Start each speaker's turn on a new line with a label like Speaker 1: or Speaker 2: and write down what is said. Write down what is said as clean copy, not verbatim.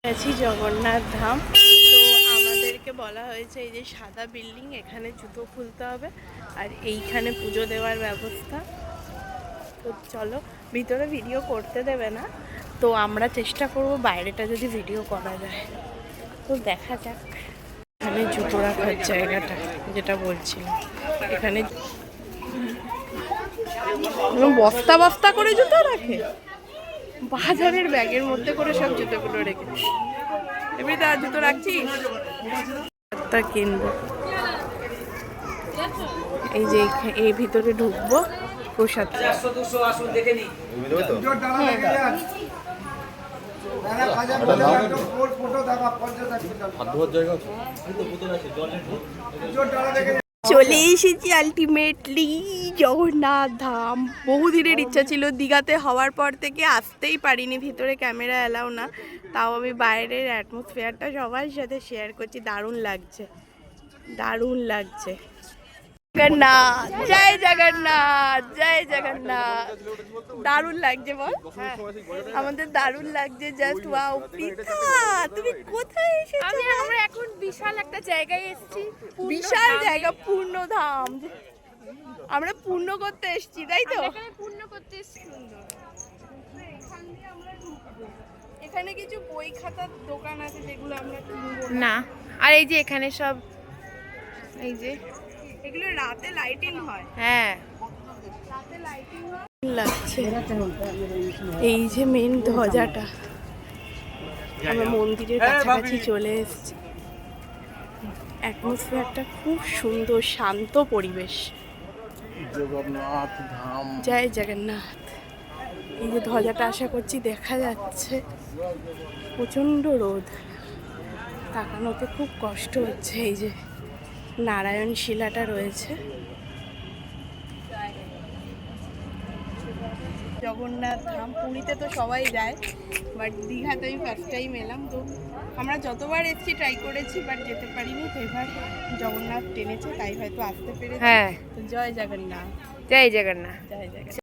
Speaker 1: আছি জগন্নাথ ধাম। তো আমাদেরকে বলা হয়েছে এই যে সাদা বিল্ডিং, এখানে জুতো খুলতে হবে আর এইখানে পুজো দেওয়ার ব্যবস্থা। তো চলো, ভিতরে ভিডিও করতে দেবে না, তো আমরা চেষ্টা করব বাইরেটা যদি ভিডিও করা যায়। তো দেখা যাক। এখানে জুতো রাখার জায়গাটা যেটা বলছিলাম, এখানে বস্তা বস্তা করে জুতো রাখে, বাজারের ব্যাগের মধ্যে করে সব জুতোগুলো রেখেছে। এমনি তার জুতো রাখছিস, তা কিনবো। এই যে এই ভিতরে ঢুকবো, প্রসাদ। চলে এসেছি আলটিমেটলি জগন্নাথ ধাম। বহুদিনের ইচ্ছা ছিল, দীঘাতে হওয়ার পর থেকে আসতেই পারিনি, ভিতরে ক্যামেরা এলাও না। তাও আমি বাইরের অ্যাটমসফিয়ারটা সবার সাথে শেয়ার করছি। দারুণ লাগছে, দারুণ লাগছে। জগন্নাথ, জয় জগন্নাথ, জয় জগন্নাথ। দারুণ লাগছে বল? আমাদের দারুণ লাগছে, জাস্ট ওয়াও। পৃথা, তুমি কোথায় এসেছো?
Speaker 2: আমরা এখন বিশাল একটা জায়গায় এসেছি,
Speaker 1: বিশাল জায়গা, পূর্ণধাম। আমরা পূর্ণ করতে এসেছি, তাই তো?
Speaker 2: পূর্ণ করতে সুন্দর।
Speaker 1: এখানে কিছু বই খাতার দোকান আছে যেগুলো আমরা কিনবো
Speaker 2: না। আর এই যে এখানে সব, এই যে
Speaker 1: এগুলো রাতে লাইটিং হয়।
Speaker 2: হ্যাঁ,
Speaker 1: রাতে লাইটিং হয় লাগছে। এই যে মেন ধ্বজাটা, আমরা মন্দিরের কাছাকাছি চলে এসেছি। অ্যাটমসফিয়ারটা খুব সুন্দর, শান্ত পরিবেশ।
Speaker 3: জগন্নাথ ধাম,
Speaker 1: জয় জগন্নাথ। এই যে ধ্বজাটা আশা করছি দেখা যাচ্ছে। প্রচণ্ড রোদ, তাকানোতে খুব কষ্ট হচ্ছে। এই যে নারায়ণ শিলাটা রয়েছে। জগন্নাথ ধাম, পুরীতে তো সবাই যায়, বাট দীঘাতে আমি ফার্স্ট টাইম এলাম। তো আমরা যতবার এসেছি ট্রাই করেছি, বাট যেতে পারিনি। তো এবার জগন্নাথ টেনেছে, তাই হয়তো আসতে পেরেছি।
Speaker 2: হ্যাঁ।
Speaker 1: তো জয় জগন্নাথ,
Speaker 2: জয় জগন্নাথ।
Speaker 1: জয় জগন্নাথ।